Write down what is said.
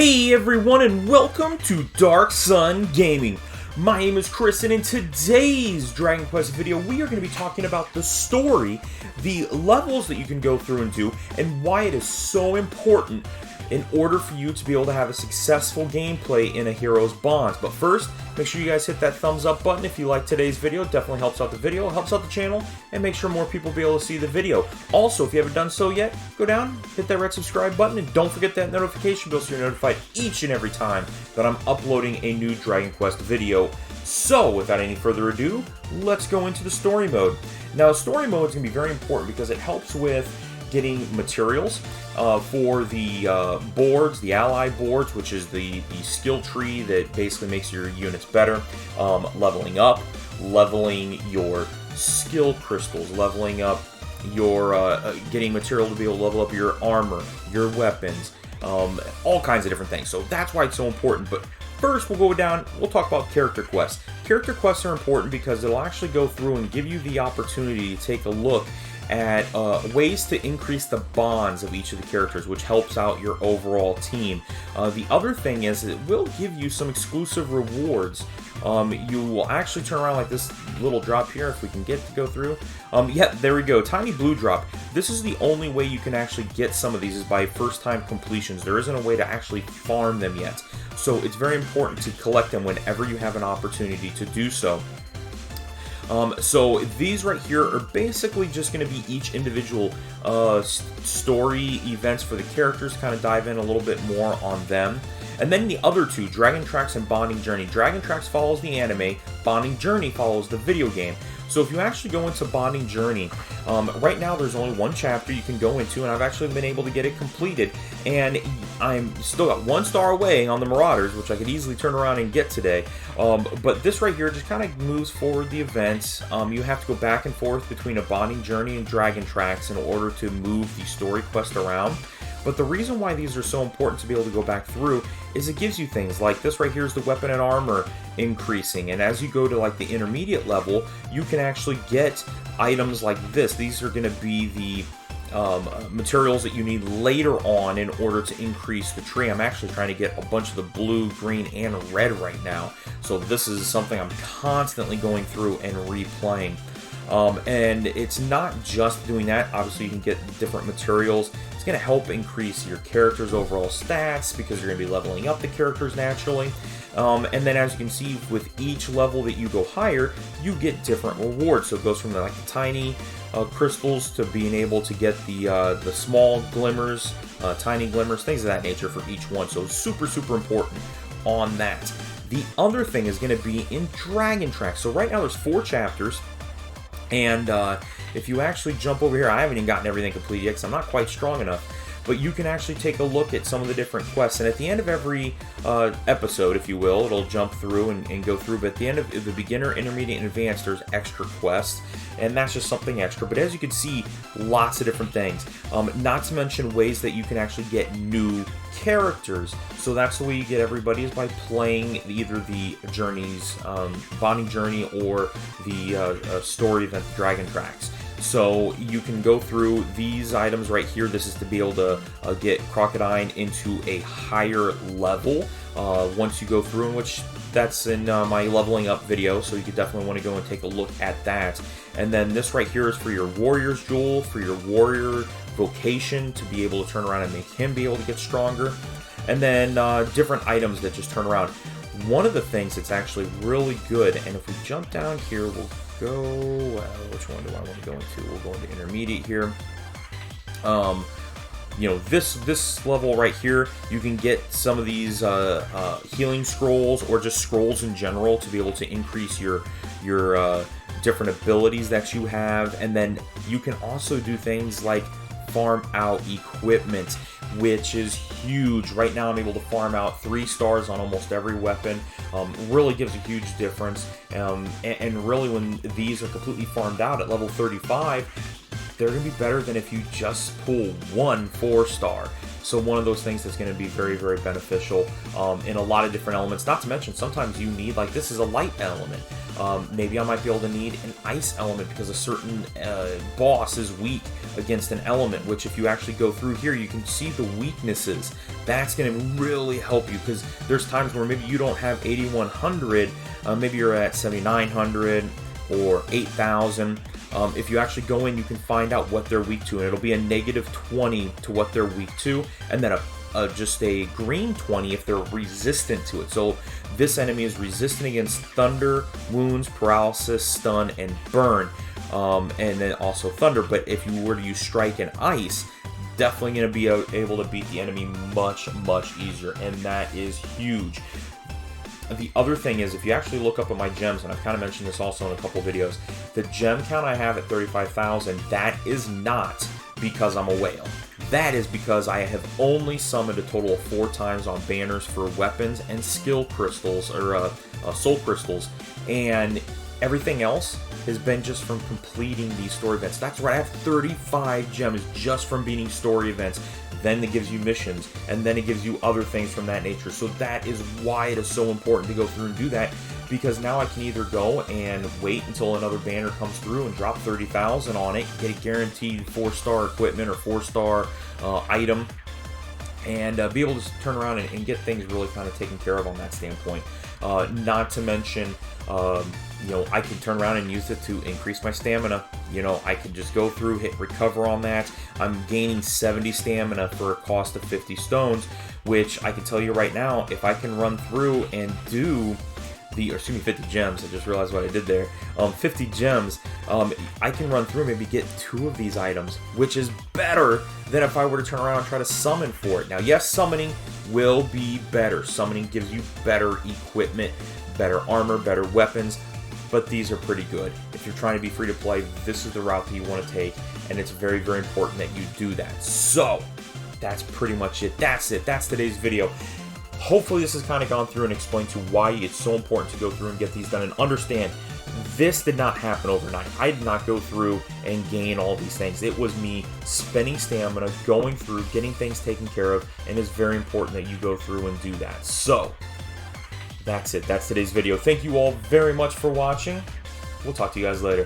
Hey everyone, and welcome to Darkson Gaming. My name is Chris, and in today's Dragon Quest video, we are going to be talking about the story, the levels that you can go through and do, and why it is so important in order for you to be able to have a successful gameplay in a hero's bonds. But first, make sure you guys hit that thumbs up button if you like today's video. It definitely helps out the video, it helps out the channel, and make sure more people be able to see the video. Also, if you haven't done so yet, go down, hit that red subscribe button, and don't forget that notification bell so you're notified each and every time that I'm uploading a new Dragon Quest video. So, without any further ado, let's go into the story mode. Now, story mode is going to be very important because it helps with getting materials for the boards, the ally boards, which is the skill tree that basically makes your units better, leveling up, leveling your skill crystals, leveling up your, getting material to be able to level up your armor, your weapons, all kinds of different things. So that's why it's so important. But first, we'll go down, we'll talk about character quests. Character quests are important because it'll actually go through and give you the opportunity to take a look at ways to increase the bonds of each of the characters, which helps out your overall team. The other thing is it will give you some exclusive rewards. You will actually turn around like this little drop here, if we can get to go through. Yeah, there we go, tiny blue drop. This is the only way you can actually get some of these is by first-time completions. There isn't a way to actually farm them yet. So it's very important to collect them whenever you have an opportunity to do so. So these right here are basically just going to be each individual story events for the characters, kind of dive in a little bit more on them. And then the other two, Dragon Tracks and Bonding Journey. Dragon Tracks follows the anime, Bonding Journey follows the video game. So if you actually go into Bonding Journey, right now there's only one chapter you can go into, and I've actually been able to get it completed. And I'm still got 1 star away on the Marauders, which I could easily turn around and get today. But this right here just kind of moves forward the events. You have to go back and forth between a Bonding Journey and Dragon Tracks in order to move the story quest around. But the reason why these are so important to be able to go back through is it gives you things like this right here is the weapon and armor increasing, and as you go to like the intermediate level, you can actually get items like this. These are going to be the materials that you need later on in order to increase the tree. I'm actually trying to get a bunch of the blue, green, and red right now, so this is something I'm constantly going through and replaying. And it's not just doing that. Obviously you can get different materials. It's going to help increase your character's overall stats because you're going to be leveling up the characters naturally. And then as you can see, with each level that you go higher, you get different rewards. So it goes from like the tiny crystals to being able to get the small glimmers, tiny glimmers, things of that nature for each one. So super, super important on that. The other thing is going to be in Dragon Tracks. So right now there's 4 chapters. And if you actually jump over here, I haven't even gotten everything completed yet because I'm not quite strong enough. But you can actually take a look at some of the different quests. And at the end of every episode, if you will, it'll jump through and go through. But at the end of the beginner, intermediate, and advanced, there's extra quests. And that's just something extra. But as you can see, lots of different things. Not to mention ways that you can actually get new characters. So that's the way you get everybody is by playing either the journeys, Bonding Journey, or the story event, Dragon Tracks. So you can go through these items right here. This is to be able to get Crocodile into a higher level once you go through, in which that's in my leveling up video, so you could definitely want to go and take a look at that. And then this right here is for your Warrior's Jewel, for your Warrior Vocation, to be able to turn around and make him be able to get stronger. And then different items that just turn around. One of the things that's actually really good, and if we jump down here, we'll go, which one do I want to go into? We'll go into intermediate here. You know, this level right here, you can get some of these healing scrolls or just scrolls in general to be able to increase your different abilities that you have. And then you can also do things like farm out equipment, which is huge. Right now I'm able to farm out 3 stars on almost every weapon. Really gives a huge difference. And really when these are completely farmed out at level 35, they're going to be better than if you just pull 1 4-star. So one of those things that's going to be very, very beneficial in a lot of different elements. Not to mention, sometimes you need, like, this is a light element. Maybe I might be able to need an ice element because a certain boss is weak against an element, which if you actually go through here, you can see the weaknesses. That's going to really help you, because there's times where maybe you don't have 8100, maybe you're at 7900 or 8000. If you actually go in, you can find out what they're weak to, and it'll be a -20 to what they're weak to, and then just a green 20 if they're resistant to it. So this enemy is resistant against thunder, wounds, paralysis, stun, and burn, and then also thunder. But if you were to use strike and ice, definitely going to be able to beat the enemy much, much easier, and that is huge. The other thing is, if you actually look up at my gems, and I've kind of mentioned this also in a couple videos, the gem count I have at 35,000, that is not because I'm a whale. That is because I have only summoned a total of 4 times on banners for weapons and skill crystals, or soul crystals, and everything else has been just from completing these story events. That's right, I have 35 gems just from beating story events. Then it gives you missions, and then it gives you other things from that nature. So that is why it is so important to go through and do that, because now I can either go and wait until another banner comes through and drop 30,000 on it, get a guaranteed 4-star equipment or 4-star item, and be able to turn around and get things really kind of taken care of on that standpoint. Not to mention, you know, I can turn around and use it to increase my stamina. You know, I can just go through, hit recover on that. I'm gaining 70 stamina for a cost of 50 stones, which I can tell you right now, if I can run through and do the, or excuse me, 50 gems, I just realized what I did there, 50 gems, I can run through and maybe get 2 of these items, which is better than if I were to turn around and try to summon for it. Now, yes, summoning will be better. Summoning gives you better equipment, better armor, better weapons, but these are pretty good. If you're trying to be free to play, this is the route that you want to take, and it's very, very important that you do that. So, that's pretty much it. That's it. That's today's video. Hopefully this has kind of gone through and explained to why it's so important to go through and get these done, and understand this did not happen overnight. I did not go through and gain all these things. It was me spending stamina, going through, getting things taken care of, and it's very important that you go through and do that. So, that's it. That's today's video. Thank you all very much for watching. We'll talk to you guys later.